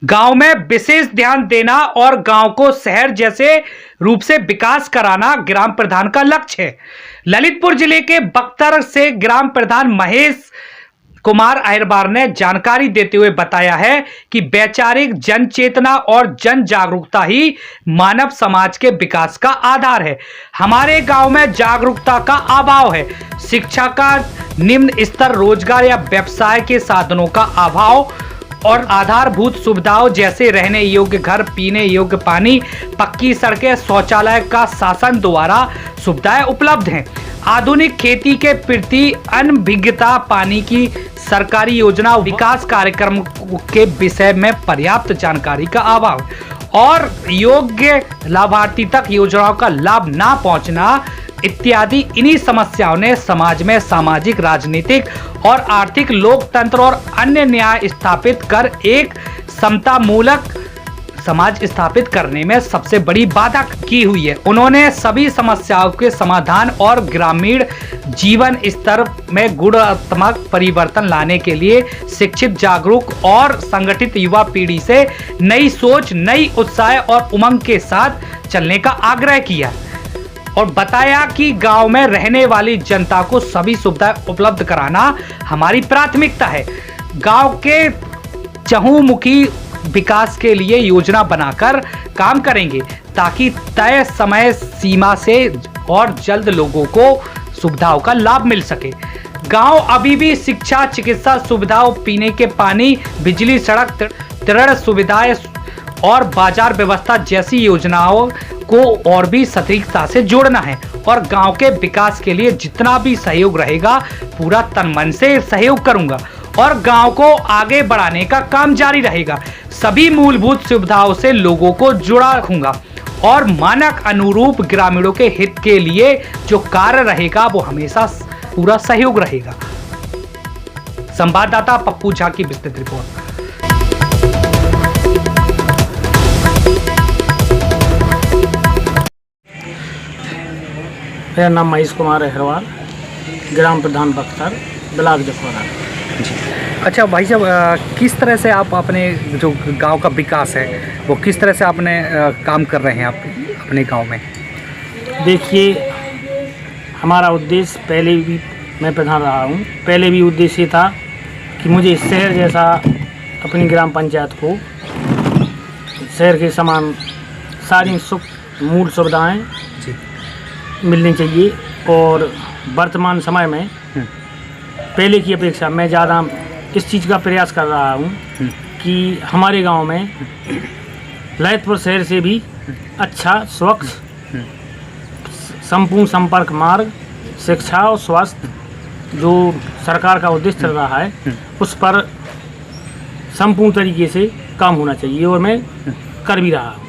गांव में विशेष ध्यान देना और गांव को शहर जैसे रूप से विकास कराना ग्राम प्रधान का लक्ष्य है। ललितपुर जिले के बख्तर से ग्राम प्रधान महेश कुमार अहिरबार ने जानकारी देते हुए बताया है कि वैचारिक जन चेतना और जन जागरूकता ही मानव समाज के विकास का आधार है। हमारे गांव में जागरूकता का अभाव है। शिक्षा का निम्न स्तर, रोजगार या व्यवसाय के साधनों का अभाव और आधारभूत सुविधाओं जैसे रहने योग्य घर, पीने योग्य पानी, पक्की सड़कें, शौचालय का शासन द्वारा सुविधाएं उपलब्ध हैं। आधुनिक खेती के प्रति अनभिज्ञता, पानी की सरकारी योजना, विकास कार्यक्रम के विषय में पर्याप्त जानकारी का अभाव और योग्य लाभार्थी तक योजनाओं का लाभ ना पहुंचना इत्यादि इन्हीं समस्याओं ने समाज में सामाजिक, राजनीतिक और आर्थिक लोकतंत्र और अन्य न्याय स्थापित कर एक समतामूलक समाज स्थापित करने में सबसे बड़ी बाधा की हुई है। उन्होंने सभी समस्याओं के समाधान और ग्रामीण जीवन स्तर में गुणात्मक परिवर्तन लाने के लिए शिक्षित, जागरूक और संगठित युवा पीढ़ी से नई सोच, नई उत्साह और उमंग के साथ चलने का आग्रह किया और बताया कि गांव में रहने वाली जनता को सभी सुविधाएं उपलब्ध कराना हमारी प्राथमिकता है। गांव के चहुमुखी विकास के लिए योजना बनाकर काम करेंगे ताकि तय समय सीमा से और जल्द लोगों को सुविधाओं का लाभ मिल सके। गांव अभी भी शिक्षा, चिकित्सा सुविधाओं, पीने के पानी, बिजली, सड़क, ऋण सुविधाएं और बाजार व्यवस्था जैसी योजनाओं को और भी सटीकता से जोड़ना है और गांव के विकास के लिए जितना भी सहयोग रहेगा पूरा तन मन से सहयोग करूंगा और गांव को आगे बढ़ाने का काम जारी रहेगा। सभी मूलभूत सुविधाओं से लोगों को जुड़ा रखूंगा और मानक अनुरूप ग्रामीणों के हित के लिए जो कार्य रहेगा वो हमेशा पूरा सहयोग रहेगा। संवाददाता पप्पू झा की विस्तृत रिपोर्ट। मेरा नाम महेश कुमार अहिरबार, ग्राम प्रधान बख्तर, ब्लॉक जखौरा। अच्छा भाई साहब, किस तरह से आप अपने जो गांव का विकास है वो किस तरह से आपने काम कर रहे हैं आप अपने गांव में? देखिए, हमारा उद्देश्य पहले भी, मैं प्रधान रहा हूँ, पहले भी उद्देश्य था कि मुझे शहर जैसा अपनी ग्राम पंचायत को शहर के समान सारी मूल सुविधाएँ मिलनी चाहिए और वर्तमान समय में पहले की अपेक्षा मैं ज़्यादा इस चीज़ का प्रयास कर रहा हूँ कि हमारे गांव में ललितपुर शहर से भी अच्छा, स्वच्छ, संपूर्ण संपर्क मार्ग, शिक्षा और स्वास्थ्य जो सरकार का उद्देश्य चल रहा है उस पर संपूर्ण तरीके से काम होना चाहिए और मैं कर भी रहा हूँ।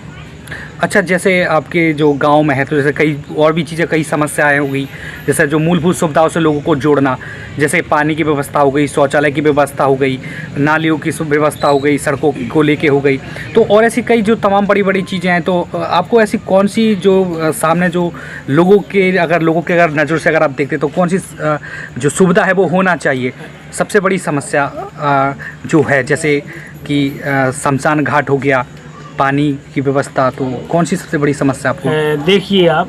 अच्छा, जैसे आपके जो गांव में है तो जैसे कई और भी चीज़ें, कई समस्याएं हो गई, जैसे जो मूलभूत सुविधाओं से लोगों को जोड़ना, जैसे पानी की व्यवस्था हो गई, शौचालय की व्यवस्था हो गई, नालियों की व्यवस्था हो गई, सड़कों को लेके हो गई, तो और ऐसी कई जो तमाम बड़ी बड़ी चीज़ें हैं। तो आपको ऐसी कौन सी जो सामने जो लोगों के अगर नज़र से अगर आप देखते तो कौन सी जो सुविधा है वो होना चाहिए? सबसे बड़ी समस्या जो है जैसे कि शमशान घाट हो गया, पानी की व्यवस्था, तो कौन सी सबसे बड़ी समस्या आपको? देखिए, आप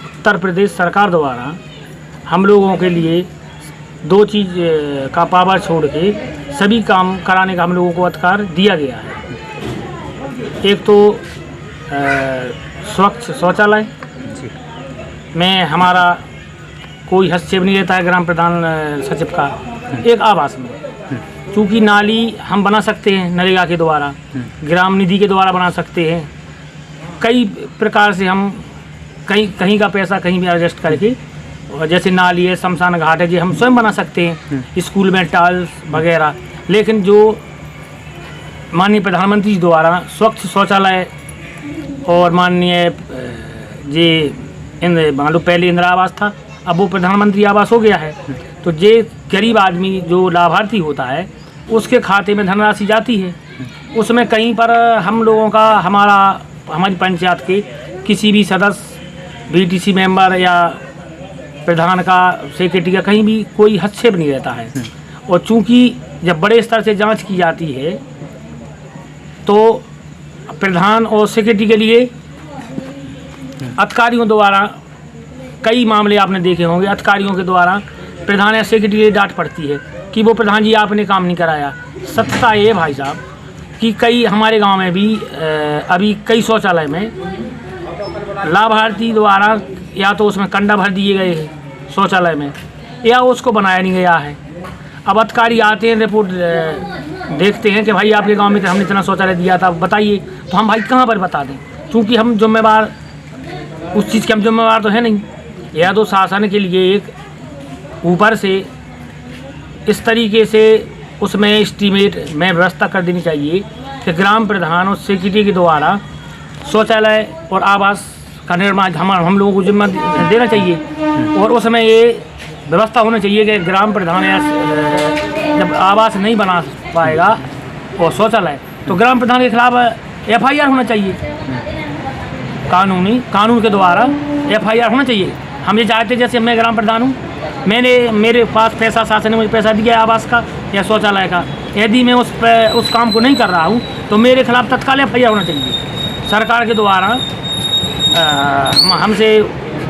उत्तर प्रदेश सरकार द्वारा हम लोगों के लिए दो चीज़ का पावर छोड़ के सभी काम कराने का हम लोगों को अधिकार दिया गया है। एक तो स्वच्छ शौचालय में हमारा कोई हस्तक्षेप नहीं रहता है ग्राम प्रधान सचिव का। एक आवास में चूँकि नाली हम बना सकते हैं नरेगा के द्वारा, ग्राम निधि के द्वारा बना सकते हैं, कई प्रकार से हम कहीं का पैसा कहीं भी एडजस्ट करके, और जैसे नाली है, शमशान घाट है, जी हम स्वयं बना सकते हैं, स्कूल में टाइल्स वगैरह। लेकिन जो माननीय प्रधानमंत्री जी द्वारा स्वच्छ शौचालय और माननीय मान लो पहले इंदिरा आवास था, अब वो प्रधानमंत्री आवास हो गया है, तो ये गरीब आदमी जो लाभार्थी होता है उसके खाते में धनराशि जाती है। उसमें कहीं पर हम लोगों का, हमारी पंचायत के किसी भी सदस्य, बीटीसी मेंबर या प्रधान का, सेक्रेटरी का कहीं भी कोई हस्तक्षेप नहीं रहता है। और चूंकि जब बड़े स्तर से जांच की जाती है तो प्रधान और सेक्रेटरी के लिए अधिकारियों द्वारा कई मामले आपने देखे होंगे, अधिकारियों के द्वारा प्रधान या सेक्रेटरी की डांट पड़ती है कि वो प्रधान जी आपने काम नहीं कराया। सत्यता ये भाई साहब कि कई हमारे गांव में भी अभी कई शौचालय में लाभार्थी द्वारा या तो उसमें कंडा भर दिए गए हैं शौचालय में, या उसको बनाया नहीं गया है। अब अधिकारी आते हैं, रिपोर्ट देखते हैं कि भाई आपके गांव में तो हमने इतना शौचालय दिया था, बताइए। तो हम भाई कहाँ पर बता दें, क्योंकि हम जिम्मेवार उस चीज़ के हम जिम्मेवार तो है नहीं। या तो शासन के लिए एक ऊपर से इस तरीके से उसमें एस्टीमेट में व्यवस्था कर देनी चाहिए कि ग्राम प्रधान और सेक्रेटरी के द्वारा शौचालय और आवास का निर्माण हम लोगों को जिम्मा देना चाहिए। और उसमें ये व्यवस्था होनी चाहिए कि ग्राम प्रधान या जब आवास नहीं बना पाएगा और शौचालय, तो ग्राम प्रधान के खिलाफ FIR होना चाहिए। कानून के द्वारा FIR होना चाहिए। हम ये चाहते, जैसे मैं ग्राम प्रधान हूँ, मेरे पास पैसा, शासन ने मुझे पैसा दिया आवास का या शौचालय का, यदि मैं उस काम को नहीं कर रहा हूँ तो मेरे खिलाफ तत्काल FIR होना चाहिए। सरकार के द्वारा हमसे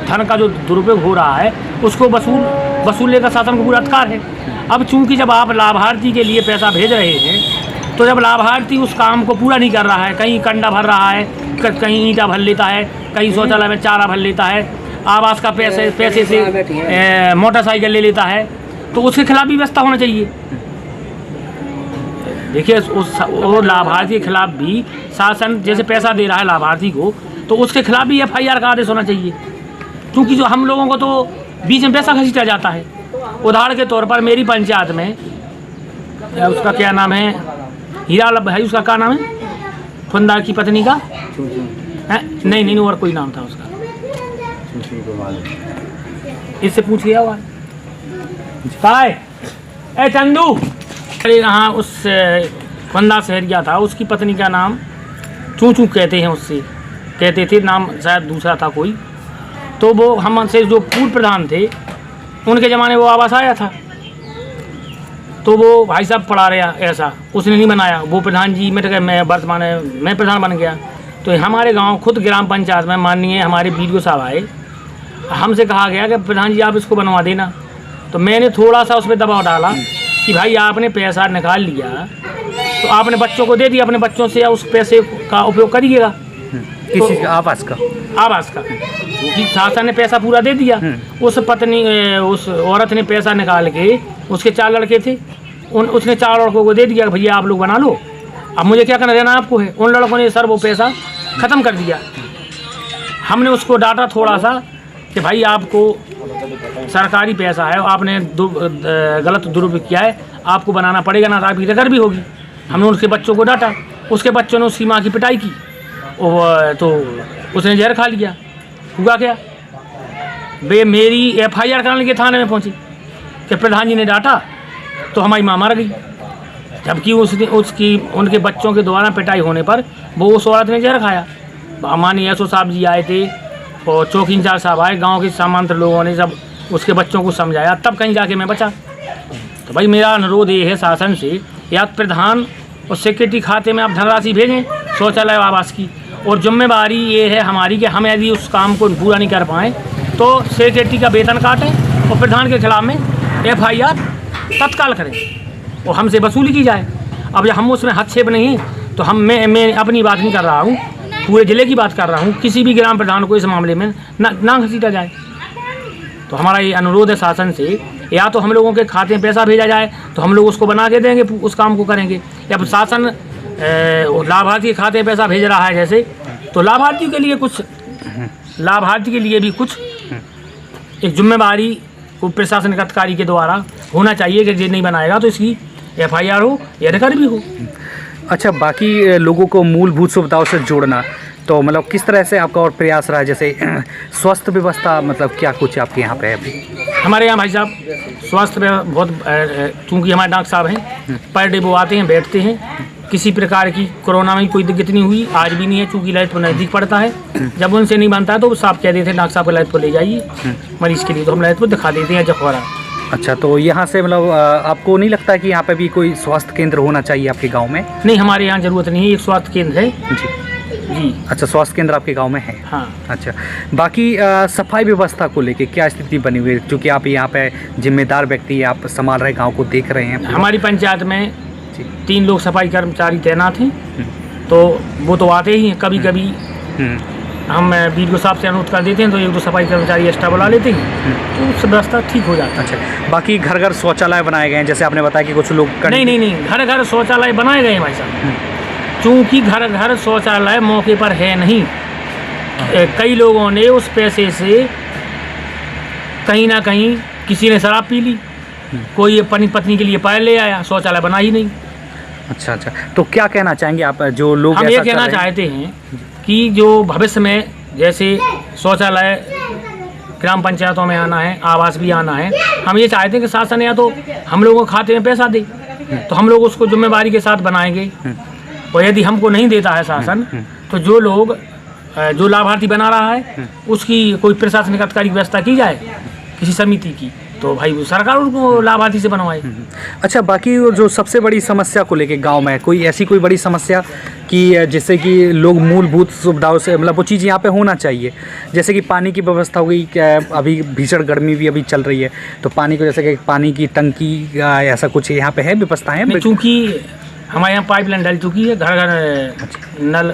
धन का जो दुरुपयोग हो रहा है उसको वसूलने का शासन को पूरा अधिकार है। अब चूंकि जब आप लाभार्थी के लिए पैसा भेज रहे हैं, तो जब लाभार्थी उस काम को पूरा नहीं कर रहा है, कहीं कंडा भर रहा है, कहीं ईंटा भर लेता है, कहीं शौचालय में चारा भर लेता है, आवास का पैसे से मोटरसाइकिल ले लेता है, तो उसके खिलाफ भी व्यवस्था होना चाहिए। देखिए वो लाभार्थी के खिलाफ भी शासन जैसे पैसा दे रहा है लाभार्थी को, तो उसके खिलाफ भी FIR का आदेश होना चाहिए। क्योंकि जो हम लोगों को तो बीच में पैसा घसीटा जाता है। उदाहरण के तौर पर मेरी पंचायत में उसका क्या नाम है, हीरा भाई, उसका क्या नाम है, फुंदा की पत्नी का नहीं और कोई नाम था उसका, इससे पूछ लिया हुआ है चंदू। अरे यहाँ उस फुंदा शहरिया था, उसकी पत्नी का नाम चूचू कहते हैं, उससे कहते थे, नाम शायद दूसरा था कोई। तो वो हमसे जो पूर्व प्रधान थे उनके ज़माने वो आवास आया था, तो वो भाई साहब पढ़ा रहा ऐसा, उसने नहीं बनाया। वो प्रधान जी मिट गए, मैं वर्तमान में प्रधान बन गया। तो हमारे गांव खुद ग्राम पंचायत में माननीय हमारे BDO साहब आए, हमसे कहा गया कि प्रधान जी आप इसको बनवा देना। तो मैंने थोड़ा सा उस पर दबाव डाला कि भाई आपने पैसा निकाल लिया तो आपने बच्चों को दे दिया, अपने बच्चों से या उस पैसे का उपयोग करिएगा। किसी तो, आवास का कि शासन ने पैसा पूरा दे दिया। उस औरत ने पैसा निकाल के, उसके 4 लड़के थे, उसने 4 लड़कों को दे दिया, भैया आप लोग बना लो, अब मुझे क्या करना देना आपको है। उन लड़कों ने सर वो पैसा ख़त्म कर दिया। हमने उसको डांटा थोड़ा सा कि भाई आपको सरकारी पैसा है, आपने गलत दुरुपयोग किया है, आपको बनाना पड़ेगा ना, आपकी रगड़ भी होगी। हमने उसके बच्चों को डांटा, उसके बच्चों ने उसकी माँ की पिटाई की, तो उसने जहर खा लिया। हुआ क्या, वे मेरी FIR कराने के थाने में पहुंची कि प्रधान जी ने डांटा तो हमारी माँ मर गई, जबकि उनके बच्चों के द्वारा पिटाई होने पर वो उस औरत ने जहर खाया। माननीय SO साहब जी आए थे और चौकी इंचार्ज साहब आए, गांव के सामान्य लोगों ने जब उसके बच्चों को समझाया, तब कहीं जाके मैं बचा। तो भाई मेरा अनुरोध ये है शासन से, या प्रधान और सेक्रेटरी खाते में आप धनराशि भेजें शौचालय आवास की, और जिम्मेवारी ये है हमारी कि हम यदि उस काम को पूरा नहीं कर पाएँ तो सेक्रेटरी का वेतन काटें और प्रधान के खिलाफ में FIR तत्काल करें और हमसे वसूली की जाए। अब हम उसमें हस्तक्षेप नहीं, तो मैं अपनी बात नहीं कर रहा हूँ, पूरे ज़िले की बात कर रहा हूँ, किसी भी ग्राम प्रधान को इस मामले में ना घसीटा जाए। तो हमारा ये अनुरोध है शासन से, या तो हम लोगों के खाते में पैसा भेजा जाए तो हम लोग उसको बना के देंगे, उस काम को करेंगे, या शासन लाभार्थी के खाते में पैसा भेज रहा है जैसे, तो लाभार्थी के लिए भी कुछ एक जिम्मेवारी को प्रशासनिक अधिकारी के द्वारा होना चाहिए कि ये नहीं बनाएगा तो इसकी FIR हो या रिकॉर्ड भी हो। अच्छा, बाकी लोगों को मूलभूत सुविधाओं से जोड़ना, तो मतलब किस तरह से आपका और प्रयास रहा है, जैसे स्वास्थ्य व्यवस्था, मतलब क्या कुछ आपके यहाँ पे है अभी? हमारे यहाँ भाई साहब स्वास्थ्य में बहुत, चूँकि हमारे डॉक्टर साहब हैं, पर डे वो आते हैं, बैठते हैं, किसी प्रकार की कोरोना में कोई दिक्कत नहीं हुई, आज भी नहीं है, चूँकि ललितपुर नज़दीक पड़ता है। जब उनसे नहीं बनता है तो वो साहब कह देते हैं डॉक्टर साहब को ललितपुर ले जाइए मरीज़ के लिए, तो हम ललितपुर दिखा देते हैं जखौरा। अच्छा, तो यहाँ से मतलब आपको नहीं लगता कि यहाँ पे भी कोई स्वास्थ्य केंद्र होना चाहिए आपके गांव में? नहीं, हमारे यहाँ ज़रूरत नहीं है, एक स्वास्थ्य केंद्र है जी जी। अच्छा, स्वास्थ्य केंद्र आपके गांव में है? हाँ। अच्छा, बाकी सफाई व्यवस्था को लेके क्या स्थिति बनी हुई है, क्योंकि आप यहाँ पे जिम्मेदार व्यक्ति, आप संभाल रहे गांव को, देख रहे हैं पूरा। हमारी पंचायत में जी। 3 लोग सफाई कर्मचारी तैनात हैं, तो वो तो आते ही हैं। कभी कभी हम बीडीओ साहब से अनुरोध कर देते हैं तो 1-2 सफाई कर्मचारी एक्स्ट्रा बुला लेते हैं, तो उससे व्यवस्था ठीक हो जाती है। अच्छा, बाकी घर घर शौचालय बनाए गए हैं, जैसे आपने बताया कि कुछ लोग नहीं, घर घर शौचालय बनाए गए हैं भाई साहब, चूँकि घर घर शौचालय मौके पर है नहीं। कई लोगों ने उस पैसे से कहीं ना कहीं किसी ने शराब पी ली, कोई अपनी पत्नी के लिए पायल ले आया, शौचालय बना ही नहीं। अच्छा, तो क्या कहना चाहेंगे आप जो लोग हम ऐसा ये कर कहना रहे हैं? चाहते हैं कि जो भविष्य में जैसे शौचालय ग्राम पंचायतों में आना है, आवास भी आना है, हम ये चाहते हैं कि शासन या तो हम लोगों को खाते में पैसा दे, तो हम लोग उसको जिम्मेदारी के साथ बनाएंगे। और यदि हमको नहीं देता है शासन, तो जो लोग जो लाभार्थी बना रहा है उसकी कोई प्रशासनिक अधिकारी की व्यवस्था की जाए, किसी समिति की, तो भाई वो सरकार उनको लाभार्थी से बनवाए। अच्छा, बाकी जो सबसे बड़ी समस्या को लेके गांव में कोई ऐसी कोई बड़ी समस्या कि जिससे कि लोग मूलभूत सुविधाओं से मतलब वो चीज़ यहाँ पे होना चाहिए, जैसे कि पानी की व्यवस्था हो गई, क्या अभी भीषण गर्मी भी अभी चल रही है, तो पानी को जैसे कि पानी की टंकी ऐसा कुछ यहाँ पे है, व्यवस्थाएं हैं? चूँकि हमारे यहाँ पाइपलाइन डल चुकी है, घर घर नल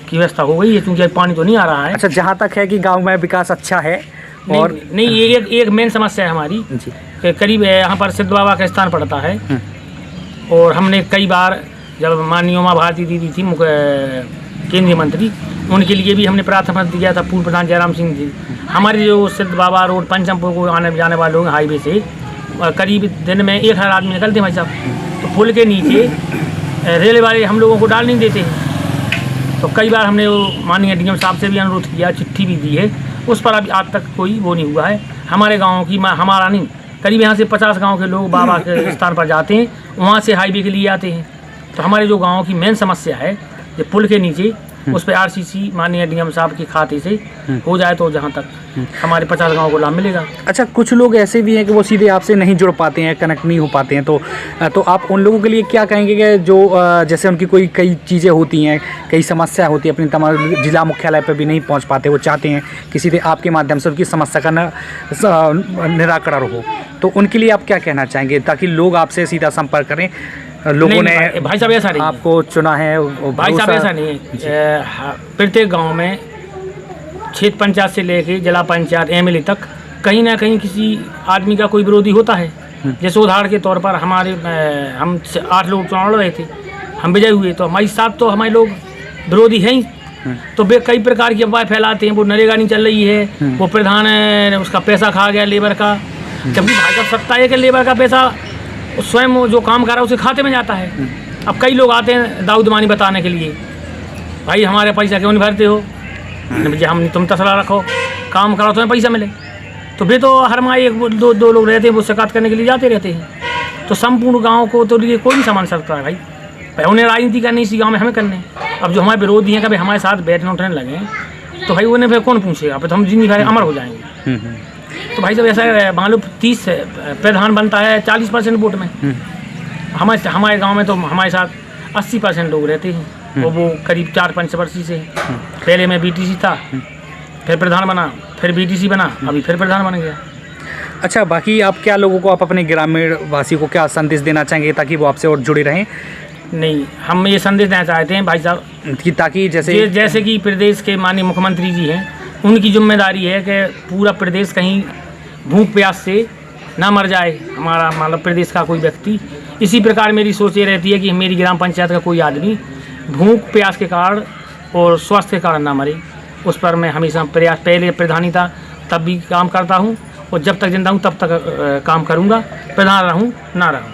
की व्यवस्था हो गई है, क्योंकि पानी तो नहीं आ रहा है। अच्छा, जहाँ तक है कि गाँव में विकास अच्छा है। और नहीं, ये एक मेन समस्या है हमारी जी, कि करीब यहाँ पर सिद्ध बाबा का स्थान पड़ता है, और हमने कई बार जब माननीय उमा भारती दीदी थी केंद्रीय मंत्री, उनके लिए भी हमने प्रार्थना पत्र दिया था, पूर्व प्रधान जयराम सिंह जी। हमारे जो सिद्ध बाबा रोड पंचमपुर को आने जाने वाले लोग हाईवे से करीब दिन में 1000 आदमी निकलते हैं भाई साहब, तो पुल के नीचे रेल वाले हम लोगों को डाल नहीं देते हैं। तो कई बार हमने वो माननीय डीएम साहब से भी अनुरोध किया, चिट्ठी भी दी है, उस पर अभी आज तक कोई वो नहीं हुआ है। हमारे गाँव की हमारा नहीं, करीब यहाँ से 50 गांव के लोग बाबा के स्थान पर जाते हैं, वहाँ से हाईवे के लिए आते हैं। तो हमारे जो गाँव की मेन समस्या है, ये पुल के नीचे उस पर आरसीसी माननीय डीएम साहब के खाते से हो जाए तो जहाँ तक हमारे 50 गाँव को लाभ मिलेगा। अच्छा, कुछ लोग ऐसे भी हैं कि वो सीधे आपसे नहीं जुड़ पाते हैं, कनेक्ट नहीं हो पाते हैं, तो आप उन लोगों के लिए क्या कहेंगे कि जो जैसे उनकी कोई कई चीज़ें होती हैं, कई समस्या होती है, अपनी तमाम जिला मुख्यालय पर भी नहीं पहुंच पाते, वो चाहते हैं कि सीधे आपके माध्यम से उनकी समस्या का निराकरण हो, तो उनके लिए आप क्या कहना चाहेंगे ताकि लोग आपसे सीधा संपर्क करें? लोगों ने भाई साहब ऐसा नहीं आपको चुना है, भाई साहब ऐसा नहीं है। प्रत्येक गांव में क्षेत्र पंचायत से लेके जिला पंचायत एमएलए तक कहीं ना कहीं किसी आदमी का कोई विरोधी होता है। जैसे उदाहरण के तौर पर हम 8 लोग चुनाव लड़ रहे थे, हम विजय हुए, तो हमारे साथ तो हमारे लोग विरोधी हैं ही, तो वे कई प्रकार की अफवाह फैलाते हैं, वो नरेगा नहीं चल रही है, वो प्रधान उसका पैसा खा गया लेबर का, जबकि भाजपा सत्ता है कि लेबर का पैसा स्वयं जो काम कर रहा है उसे खाते में जाता है। अब कई लोग आते हैं दाऊदमानी बताने के लिए, भाई हमारे पैसा क्यों नहीं भरते हो, भैया हम तुम तसला रखो, काम कराओ तुम्हें पैसा मिले। तो वे तो हर माह 1-2 लोग रहते हैं, वो शिकायत करने के लिए जाते रहते हैं। तो संपूर्ण गाँव को तो लिए कोई नहीं संभाल सकता है भाई, उन्हें राजनीति करनी इसी गाँव में हमें करने। अब जो हमारे विरोधी हैं कभी हमारे साथ बैठने उठने लगे तो भाई उन्हें फिर कौन पूछेगा, फिर तो हम जिंदगी भर अमर हो जाएंगे। तो भाई जब ऐसा मान लो 30 प्रधान बनता है 40% वोट में, हमारे गांव में तो हमारे साथ 80% लोग रहते हैं, वो करीब 4-5 वर्षीय से। पहले मैं बीटीसी था, फिर प्रधान बना, फिर बीटीसी बना, अभी फिर प्रधान बन गया। अच्छा, बाकी आप क्या लोगों को, आप अपने ग्रामीण वासी को क्या संदेश देना चाहेंगे ताकि वो आपसे और जुड़े रहें? नहीं, हम ये संदेश देना चाहते हैं भाई साहब कि ताकि जैसे कि प्रदेश के माननीय मुख्यमंत्री जी हैं, उनकी जिम्मेदारी है कि पूरा प्रदेश कहीं भूख प्यास से ना मर जाए, हमारा मतलब प्रदेश का कोई व्यक्ति। इसी प्रकार मेरी सोच ये रहती है कि मेरी ग्राम पंचायत का कोई आदमी भूख प्यास के कारण और स्वास्थ्य के कारण ना मरे, उस पर मैं हमेशा प्रयास, पहले प्रधानी था तब भी काम करता हूँ, और जब तक जिंदा हूँ तब तक काम करूँगा, प्रधान रहूँ ना रहूँ।